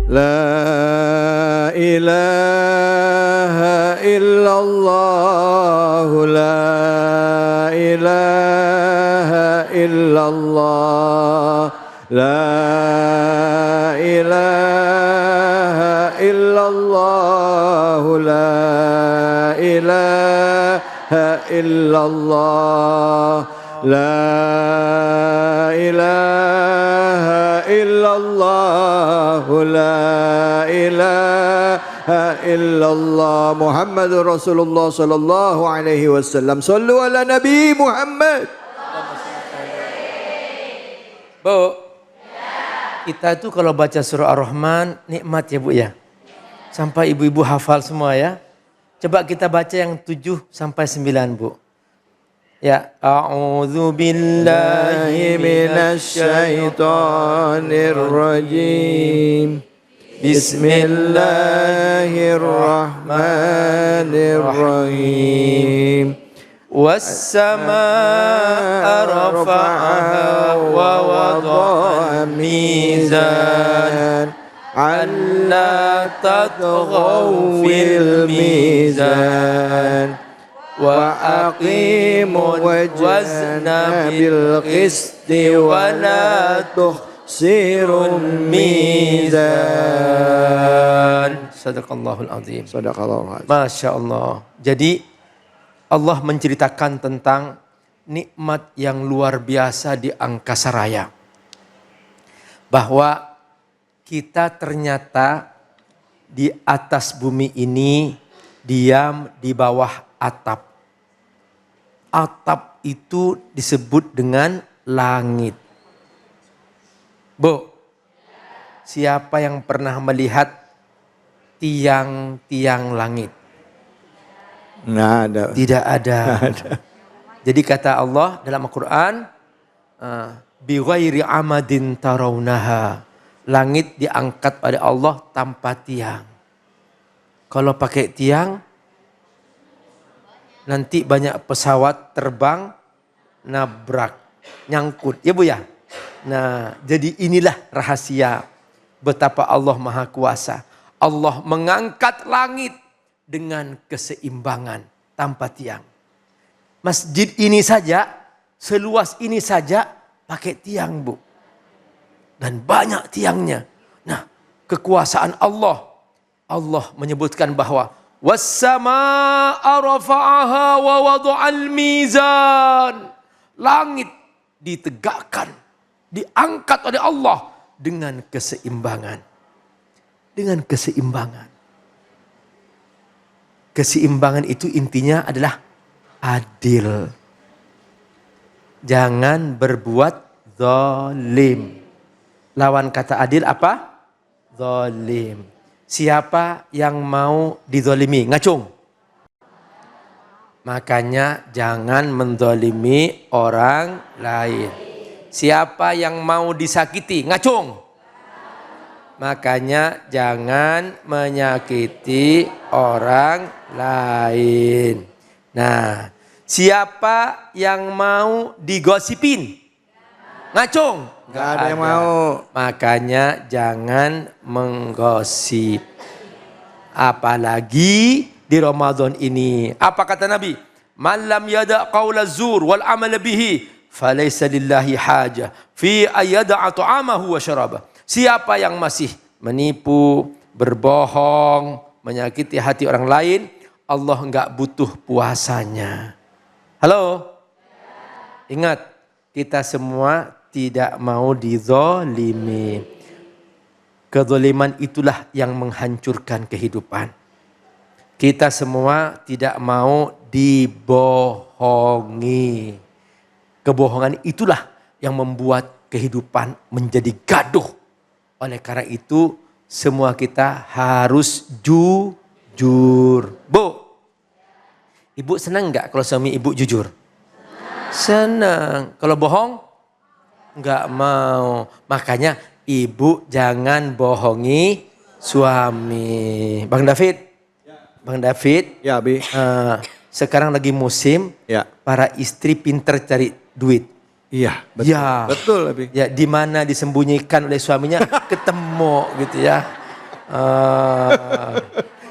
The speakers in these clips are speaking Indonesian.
La ilaha illallah, la ilaha illallah, la ilaha illallah, la ilaha illallah, la ilaha illallah, la ilaha illallah, Muhammadur Rasulullah sallallahu alaihi wasallam. Sallu ala Nabi Muhammad. Bu, kita tuh kalau baca surah Ar-Rahman nikmat ya Bu ya. Sampai ibu-ibu hafal semua ya. Coba kita baca yang 7 sampai 9 Bu. Ya, a'udzu billahi minasy syaithanir rajim. Bismillahirrahmanirrahim. Was-samaa'a rafa'aha wa wada'a mizan alla tatghaw fil mizan wa aqimul wazna bil qisti wa la tuhsirul mizan. Sadaqallahul azim. Sadaqallahul azim. Masya Allah. Jadi Allah menceritakan tentang nikmat yang luar biasa di angkasa raya. Bahwa kita ternyata di atas bumi ini diam di bawah atap. Atap itu disebut dengan langit. Bu, siapa yang pernah melihat tiang-tiang langit? Nggak ada. Tidak ada. Jadi kata Allah dalam Al-Quran, bi ghairi amadin tarawnaha. Langit diangkat oleh Allah tanpa tiang. Kalau pakai tiang, nanti banyak pesawat terbang, nabrak, nyangkut. Ya Bu ya? Nah, jadi inilah rahasia betapa Allah Maha Kuasa. Allah mengangkat langit dengan keseimbangan tanpa tiang. Masjid ini saja, seluas ini saja pakai tiang Bu. Dan banyak tiangnya. Nah, kekuasaan Allah. Allah menyebutkan bahwa was-samaa'a rafa'aha wa wada'al mizan. Langit ditegakkan, diangkat oleh Allah dengan keseimbangan. Dengan keseimbangan. Keseimbangan itu intinya adalah adil. Jangan berbuat zalim. Lawan kata adil apa? Zalim. Siapa yang mau dizalimi? Ngacung. Makanya jangan menzalimi orang lain. Siapa yang mau disakiti? Ngacung. Makanya jangan menyakiti orang lain. Nah, siapa yang mau digosipin? Ngacung. Gak ada yang mau. Makanya jangan menggosip. Apalagi di Ramadan ini. Apa kata Nabi? Man lam yada' qawla zur wal amal bihi falaysa lillahi haja fi ayyada'a ta'amahu wa syarabah. Siapa yang masih menipu, berbohong, menyakiti hati orang lain, Allah enggak butuh puasanya. Halo? Ingat, kita semua tidak mau dizalimi. Kezaliman itulah yang menghancurkan kehidupan. Kita semua tidak mau dibohongi. Kebohongan itulah yang membuat kehidupan menjadi gaduh. Oleh karena itu semua kita harus jujur. Bu, ibu senang nggak kalau suami ibu jujur? Senang. Kalau bohong? Nggak mau. Makanya ibu jangan bohongi suami. Bang David? Bang David? Ya, Bi. Sekarang lagi musim Ya. para istri pinter cari duit. Iya, betul. Ya. Betul, Bi. Ya, di mana disembunyikan oleh suaminya ketemu gitu ya.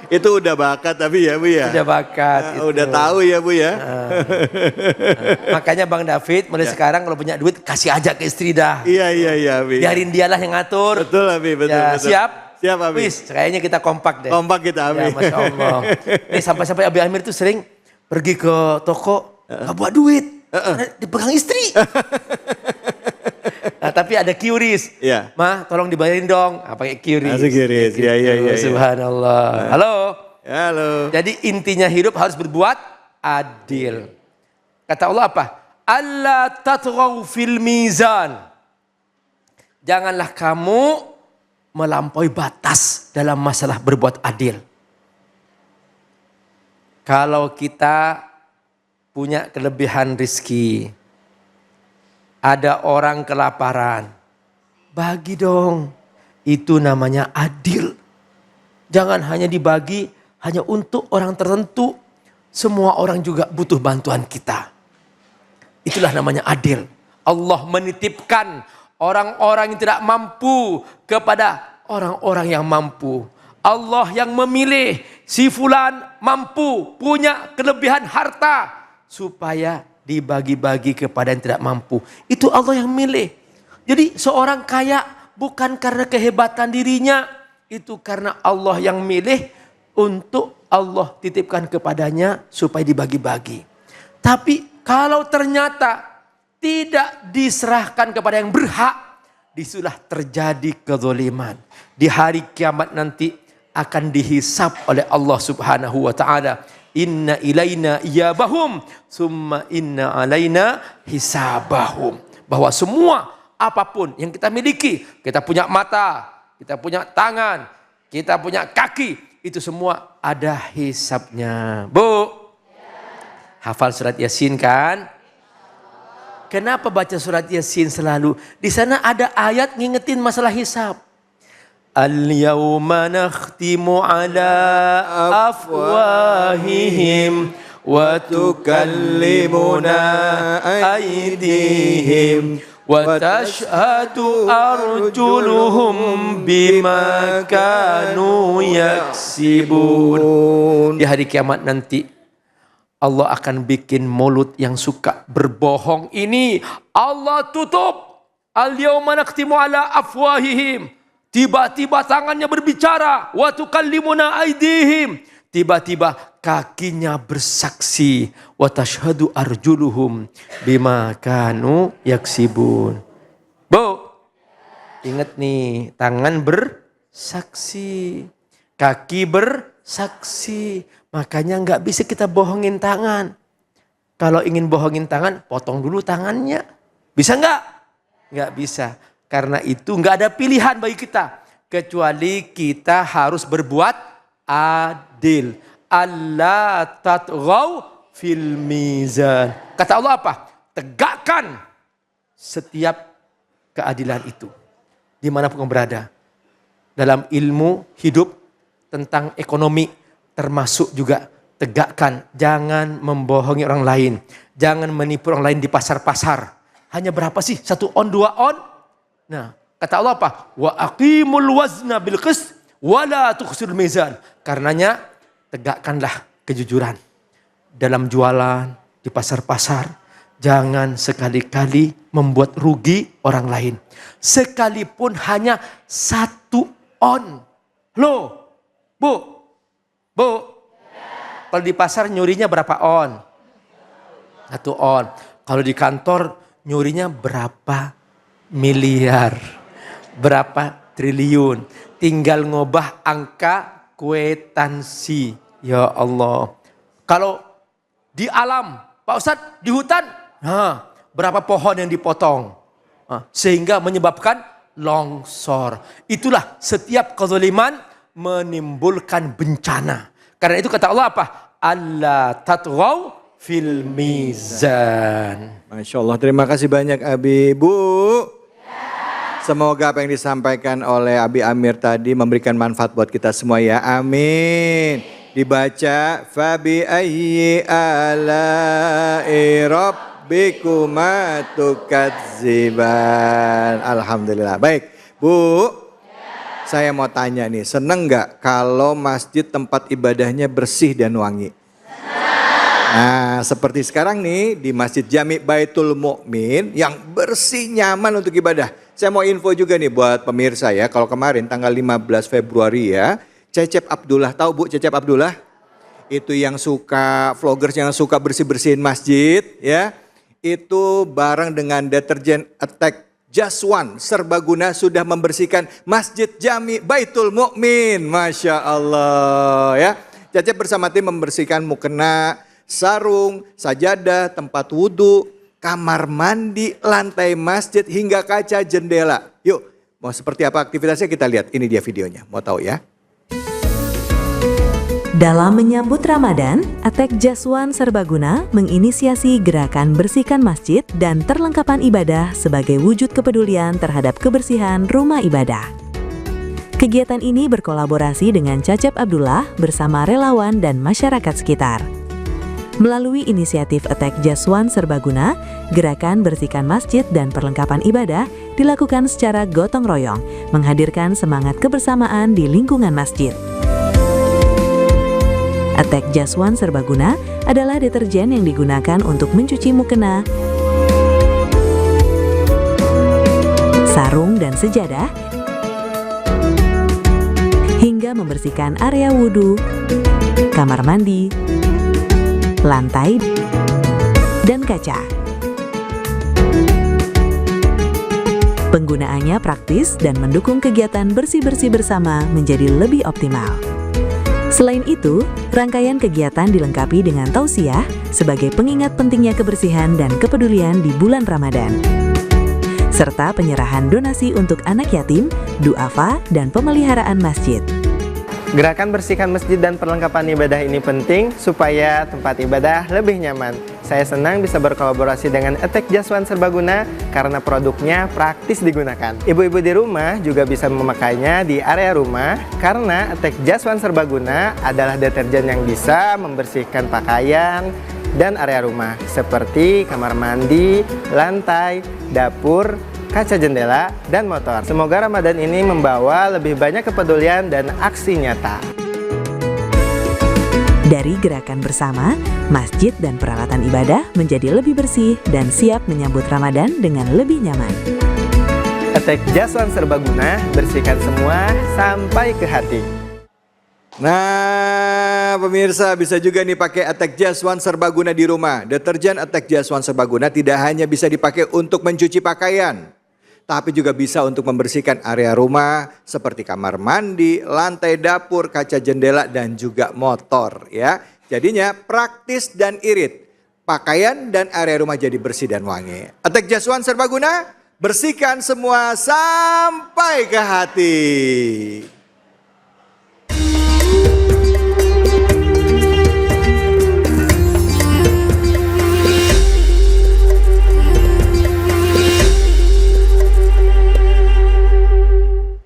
Itu udah bakat tapi ya Bu ya. Udah bakat. Udah tahu ya Bu ya. Makanya Bang David mulai sekarang kalau punya duit kasih aja ke istri dah. Iya Abi. Biarin dialah yang ngatur. Betul Abi, betul. Ya, betul. siap? Siap Abi. Wis, kayaknya kita kompak deh. Kompak kita Abi. Ya, Masya Allah. Nih sampai-sampai Abi Amir tuh sering pergi ke toko, gak buat duit. Karena dipegang istri. Nah, tapi ada QRIS. Iya. Mah, tolong dibayarin dong. Pakai QRIS. Masuk QRIS. Iya. Subhanallah. Halo. Halo. Jadi intinya hidup harus berbuat adil. Kata Allah apa? Allah tatghaw fil mizan. Janganlah kamu melampaui batas dalam masalah berbuat adil. Kalau kita punya kelebihan rizki, ada orang kelaparan, bagi dong. Itu namanya adil. Jangan hanya dibagi hanya untuk orang tertentu. Semua orang juga butuh bantuan kita. Itulah namanya adil. Allah menitipkan orang-orang yang tidak mampu kepada orang-orang yang mampu. Allah yang memilih si fulan mampu, punya kelebihan harta supaya dibagi-bagi kepada yang tidak mampu. Itu Allah yang milih. Jadi seorang kaya bukan karena kehebatan dirinya, itu karena Allah yang milih untuk Allah titipkan kepadanya supaya dibagi-bagi. Tapi kalau ternyata tidak diserahkan kepada yang berhak, disitulah terjadi kezaliman. Di hari kiamat nanti akan dihisab oleh Allah Subhanahu wa taala. Inna ilaina iyabahum summa inna alaina hisabahum. Bahwa semua apapun yang kita miliki, kita punya mata, kita punya tangan, kita punya kaki, itu semua ada hisabnya. Bu, hafal surat Yasin kan? Kenapa baca surat Yasin selalu? Di sana ada ayat ngingetin masalah hisab. Al-yawma nakhtimu ala afwahihim wa tukallimuna aydihim wa tashhadu arjuluhum bima kanu yaksibun. Di hari kiamat nanti Allah akan bikin mulut yang suka berbohong ini Allah tutup. Al-yawma nakhtimu ala afwahihim. Tiba-tiba tangannya berbicara. Wa tukallimuna aydihim. Tiba-tiba kakinya bersaksi. Wa tashhadu arjuluhum bima kanu yaksibun. Bu, ingat nih, tangan bersaksi, kaki bersaksi. Makanya nggak bisa kita bohongin tangan. Kalau ingin bohongin tangan, potong dulu tangannya. Bisa nggak? Nggak bisa. Karena itu nggak ada pilihan bagi kita. Kecuali kita harus berbuat adil. Allah tatghaw fil mizan. Kata Allah apa? Tegakkan setiap keadilan itu. Dimanapun kamu berada. Dalam ilmu hidup, tentang ekonomi, termasuk juga tegakkan. Jangan membohongi orang lain. Jangan menipu orang lain di pasar-pasar. Hanya berapa sih? 1 on, 2 on? Nah, kata Allah apa? Wa aqimul wazna bil qist wa la tukhsirul mizan. Karenanya tegakkanlah kejujuran dalam jualan di pasar-pasar. Jangan sekali-kali membuat rugi orang lain. Sekalipun hanya 1 on. Loh, Bu. Kalau di pasar nyurinya berapa on? 1 on. Kalau di kantor nyurinya berapa miliar, berapa triliun. Tinggal ngubah angka kwitansi. Ya Allah. Kalau di alam, Pak Ustadz, di hutan, berapa pohon yang dipotong. Sehingga menyebabkan longsor. Itulah setiap kezaliman menimbulkan bencana. Karena itu kata Allah apa? Allah tatghaw fil mizan. Masya Allah, terima kasih banyak Abi. Bu, semoga apa yang disampaikan oleh Abi Amir tadi memberikan manfaat buat kita semua ya. Amin. Dibaca fabi ayyi ala'i rabbikuma tukadziban. Alhamdulillah. Baik, Bu. Saya mau tanya nih, seneng nggak kalau masjid tempat ibadahnya bersih dan wangi? Nah, seperti sekarang nih di Masjid Jami Baitul Mukmin yang bersih nyaman untuk ibadah. Saya mau info juga nih buat pemirsa ya, kalau kemarin tanggal 15 Februari ya, Cecep Abdullah, tahu Bu Cecep Abdullah? Itu yang suka, vloggers yang suka bersih-bersihin masjid ya. Itu bareng dengan deterjen Attack Just One Serbaguna sudah membersihkan Masjid Jami Baitul Mukmin. Masya Allah ya. Cecep bersama tim membersihkan mukena, sarung, sajadah, tempat wudhu, kamar mandi, lantai masjid, hingga kaca jendela. Yuk, mau seperti apa aktivitasnya kita lihat. Ini dia videonya, mau tahu ya? Dalam menyambut Ramadan, Attack Just One Serbaguna menginisiasi gerakan bersihkan masjid dan perlengkapan ibadah sebagai wujud kepedulian terhadap kebersihan rumah ibadah. Kegiatan ini berkolaborasi dengan Cecep Abdullah bersama relawan dan masyarakat sekitar. Melalui inisiatif Attack Just One Serbaguna, gerakan bersihkan masjid dan perlengkapan ibadah dilakukan secara gotong royong, menghadirkan semangat kebersamaan di lingkungan masjid. Attack Just One Serbaguna adalah deterjen yang digunakan untuk mencuci mukena, sarung dan sejadah, hingga membersihkan area wudhu, kamar mandi, lantai, dan kaca. Penggunaannya praktis dan mendukung kegiatan bersih-bersih bersama menjadi lebih optimal. Selain itu, rangkaian kegiatan dilengkapi dengan tausiah sebagai pengingat pentingnya kebersihan dan kepedulian di bulan Ramadan, serta penyerahan donasi untuk anak yatim, duafa, dan pemeliharaan masjid. Gerakan bersihkan masjid dan perlengkapan ibadah ini penting supaya tempat ibadah lebih nyaman. Saya senang bisa berkolaborasi dengan Attack Just One Serbaguna karena produknya praktis digunakan. Ibu-ibu di rumah juga bisa memakainya di area rumah karena Attack Just One Serbaguna adalah deterjen yang bisa membersihkan pakaian dan area rumah seperti kamar mandi, lantai, dapur, kaca jendela, dan motor. Semoga Ramadan ini membawa lebih banyak kepedulian dan aksi nyata. Dari gerakan bersama, masjid dan peralatan ibadah menjadi lebih bersih dan siap menyambut Ramadan dengan lebih nyaman. Attack Just One Serbaguna, bersihkan semua sampai ke hati. Nah, pemirsa bisa juga nih pakai Attack Just One Serbaguna di rumah. Deterjen Attack Just One Serbaguna tidak hanya bisa dipakai untuk mencuci pakaian, tapi juga bisa untuk membersihkan area rumah seperti kamar mandi, lantai dapur, kaca jendela, dan juga motor ya. Jadinya praktis dan irit. Pakaian dan area rumah jadi bersih dan wangi. Attack Just One Serbaguna, bersihkan semua sampai ke hati.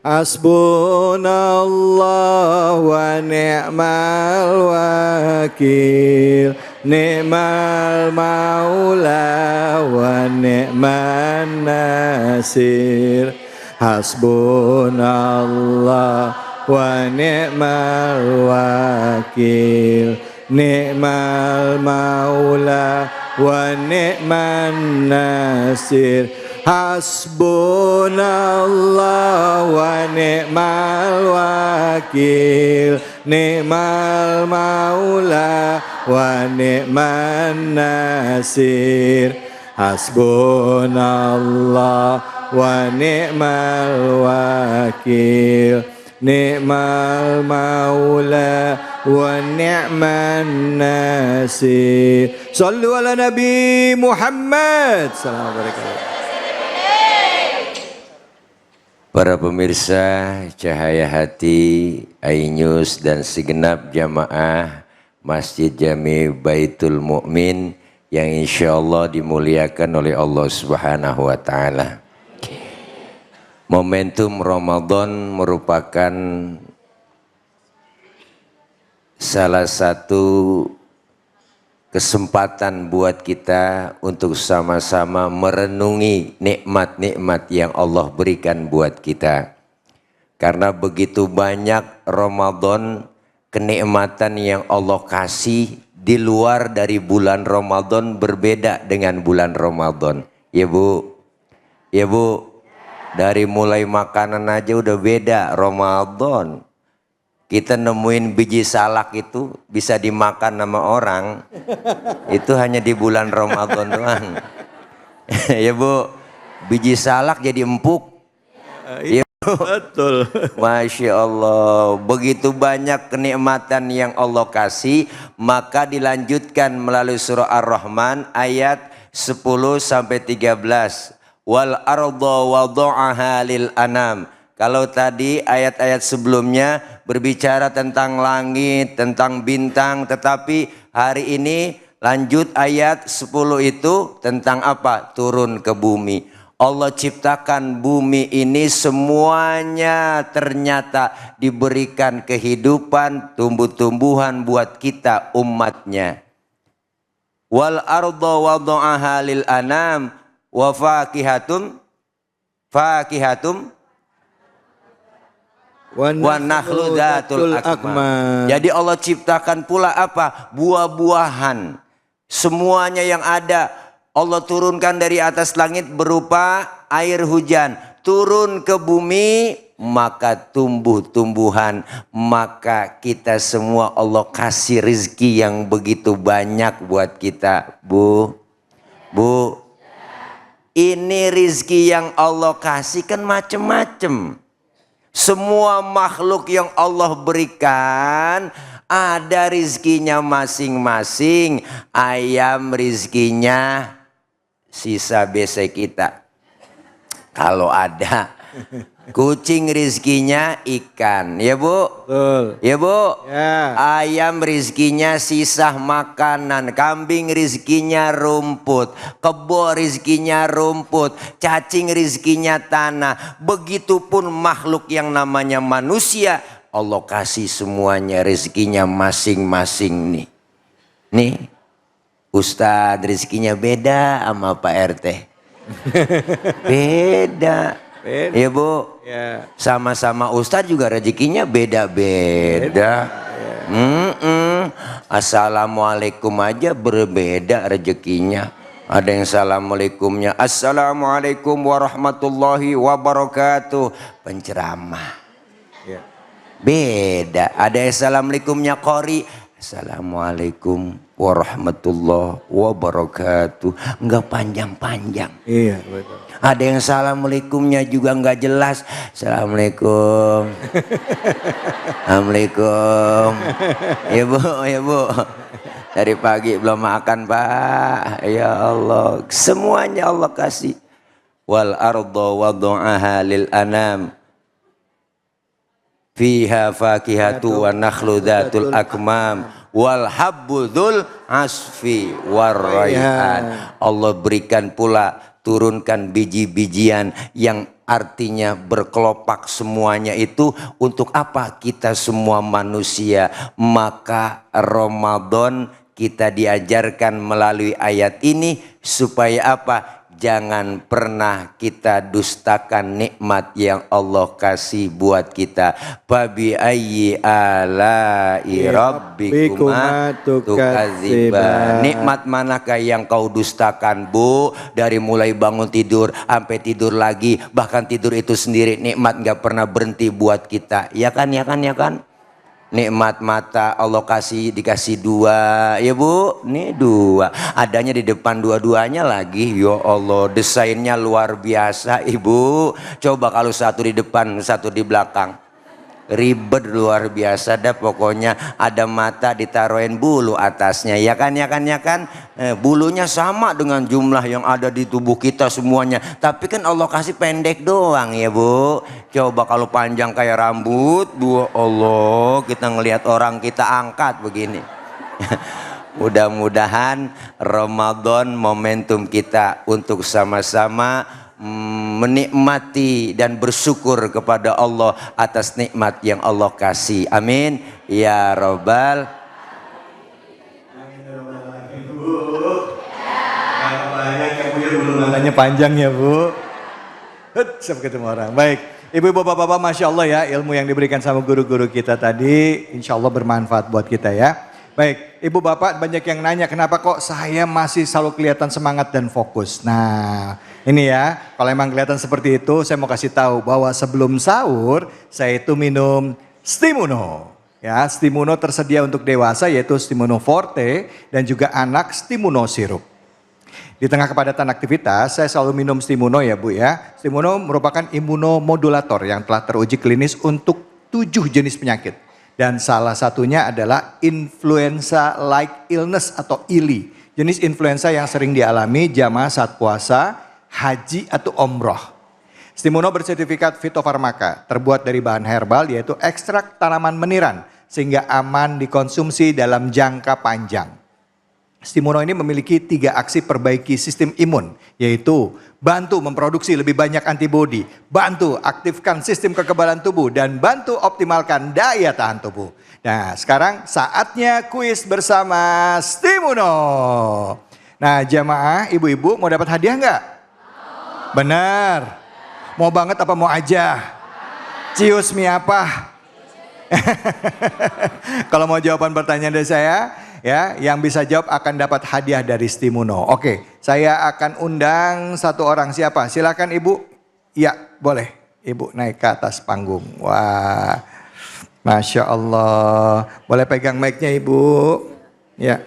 Hasbunallah wa ni'mal wakil, ni'mal maula wa ni'man nasir. Hasbunallah wa ni'mal wakil, ni'mal maula wa ni'man nasir. Hasbunallah wa ni'mal wakil, ni'mal maula wa ni'man nasir. Hasbunallah wa ni'mal wakil, ni'mal maula wa ni'man nasir. Sallu ala Nabi Muhammad. Assalamualaikum. Para pemirsa Cahaya Hati, iNews, dan segenap jamaah Masjid Jami Baitul Mukmin yang insya Allah dimuliakan oleh Allah Subhanahu wa Ta'ala. Momentum Ramadan merupakan salah satu kesempatan buat kita untuk sama-sama merenungi nikmat-nikmat yang Allah berikan buat kita. Karena begitu banyak Ramadan kenikmatan yang Allah kasih di luar dari bulan Ramadan berbeda dengan bulan Ramadan. Ya Bu, ya Bu, dari mulai makanan aja udah beda Ramadan. Kita nemuin biji salak itu bisa dimakan sama orang, itu hanya di bulan Ramadan doang. Ya Bu, biji salak jadi empuk. Ya, betul. Masya Allah, begitu banyak kenikmatan yang Allah kasih. Maka dilanjutkan melalui surah Ar-Rahman ayat 10 sampai 13. Wal arda wada'aha lil anam. Kalau tadi ayat-ayat sebelumnya berbicara tentang langit, tentang bintang, tetapi hari ini lanjut ayat 10 itu tentang apa? Turun ke bumi. Allah ciptakan bumi ini semuanya ternyata diberikan kehidupan, tumbuh-tumbuhan buat kita umatnya. Wal arda wada'aha lil anam wa fakihatum wa nakhlu dzatul akmam. Jadi Allah ciptakan pula apa? Buah-buahan. Semuanya yang ada Allah turunkan dari atas langit berupa air hujan. Turun ke bumi maka tumbuh-tumbuhan. Maka kita semua Allah kasih rezeki yang begitu banyak buat kita. Bu, ini rezeki yang Allah kasih kan macam-macam. Semua makhluk yang Allah berikan ada rizkinya masing-masing. Ayam rizkinya sisa besek kita kalau ada. Kucing rizkinya ikan, ya Bu? Betul. Ya Bu? Ya. Ayam rizkinya sisa makanan, kambing rizkinya rumput, kebo rizkinya rumput, cacing rizkinya tanah. Begitupun makhluk yang namanya manusia, Allah kasih semuanya rizkinya masing-masing nih. Nih, Ustadz rizkinya beda sama Pak RT. Beda. Ya Bu, Ya. sama-sama Ustadz juga rezekinya beda-beda. Assalamualaikum aja berbeda rezekinya. Ada yang assalamualaikumnya assalamualaikum warahmatullahi wabarakatuh, penceramah. Ya. Beda. Ada yang assalamualaikumnya qori, assalamualaikum warahmatullahi wabarakatuh, enggak panjang-panjang. Iya, betul. Ada yang assalamualaikumnya juga nggak jelas. Assalamualaikum. Assalamualaikum. Ya Bu, ya Bu. Dari pagi belum makan Pak. Ya Allah. Semuanya Allah kasih. Wal arda wada'aha lil anam. Fiha fakihatu wa nakhlu dzatul akmam. Wal habbu dzul asfi war rayhan. Allah berikan pula, turunkan biji-bijian yang artinya berkelopak semuanya itu untuk apa? Kita semua manusia. Maka Ramadan kita diajarkan melalui ayat ini supaya apa? Jangan pernah kita dustakan nikmat yang Allah kasih buat kita. Fabi ayyi ala'i rabbikuma tukadziban. Nikmat manakah yang kau dustakan Bu? Dari mulai bangun tidur sampai tidur lagi, bahkan tidur itu sendiri nikmat, nggak pernah berhenti buat kita. Ya kan, ya kan, ya kan? Nikmat mata Allah kasih, dikasih dua, ya Bu, nih dua, adanya di depan dua-duanya lagi. Ya Allah, desainnya luar biasa Ibu. Coba kalau satu di depan, satu di belakang, ribet luar biasa dah pokoknya. Ada mata ditaruhin bulu atasnya, ya kan, ya kan, ya kan. Bulunya sama dengan jumlah yang ada di tubuh kita semuanya, tapi kan Allah kasih pendek doang ya Bu. Coba kalau panjang kayak rambut, Bu Allah, kita ngelihat orang kita angkat begini. Mudah-mudahan Ramadan momentum kita untuk sama-sama menikmati dan bersyukur kepada Allah atas nikmat yang Allah kasih. Amin ya robbal. Banyak yang punya bulu matanya panjang ya Bu. Sampai ketemu orang. Baik. Ibu-ibu, bapak-bapak, Masya Allah ya, ilmu yang diberikan sama guru-guru kita tadi, insya Allah bermanfaat buat kita ya. Baik, ibu bapak banyak yang nanya kenapa kok saya masih selalu kelihatan semangat dan fokus. Nah, ini ya, kalau emang kelihatan seperti itu, saya mau kasih tahu bahwa sebelum sahur, saya itu minum Stimuno. Ya, Stimuno tersedia untuk dewasa yaitu Stimuno Forte dan juga anak Stimuno Sirup. Di tengah kepadatan aktivitas, saya selalu minum Stimuno ya Bu ya. Stimuno merupakan imunomodulator yang telah teruji klinis untuk 7 jenis penyakit. Dan salah satunya adalah influenza-like illness atau ILI. Jenis influenza yang sering dialami jamaah saat puasa, haji atau umroh. Stimuno bersertifikat fitofarmaka, terbuat dari bahan herbal yaitu ekstrak tanaman meniran. Sehingga aman dikonsumsi dalam jangka panjang. Stimuno ini memiliki 3 aksi perbaiki sistem imun, yaitu bantu memproduksi lebih banyak antibodi, bantu aktifkan sistem kekebalan tubuh, dan bantu optimalkan daya tahan tubuh. Nah, sekarang saatnya kuis bersama Stimuno. Nah, jamaah ibu-ibu mau dapat hadiah nggak? Benar. Mau banget apa mau aja? Cius mie apa? Kalau mau jawaban pertanyaan dari saya, ya, yang bisa jawab akan dapat hadiah dari Stimuno. Oke, saya akan undang satu orang. Siapa? Silakan Ibu. Ya, boleh. Ibu naik ke atas panggung. Wah, Masya Allah. Boleh pegang mic-nya Ibu. Ya,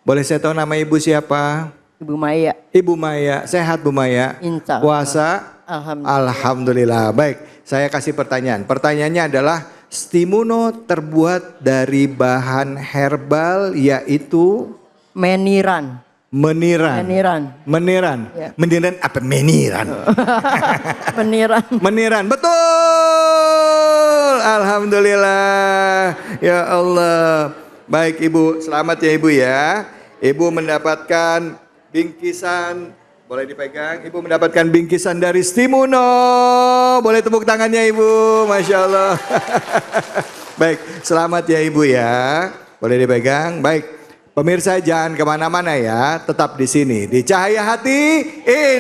boleh saya tahu nama Ibu siapa? Ibu Maya. Ibu Maya. Sehat Bu Maya? Insya Allah. Puasa? Alhamdulillah. Alhamdulillah. Baik, saya kasih pertanyaan. Pertanyaannya adalah Stimuno terbuat dari bahan herbal yaitu Meniran. meniran. Meniran. Meniran. Ya. Meniran apa meniran? Meniran. Meniran. Betul. Alhamdulillah. Ya Allah. Baik Ibu, selamat ya Ibu ya. Ibu mendapatkan bingkisan. Boleh dipegang, Ibu mendapatkan bingkisan dari Stimuno. Boleh tepuk tangannya Ibu, Masya Allah. Baik, selamat ya Ibu ya. Boleh dipegang, baik. Pemirsa jangan kemana-mana ya, tetap di sini. Di Cahaya Hati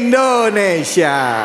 Indonesia.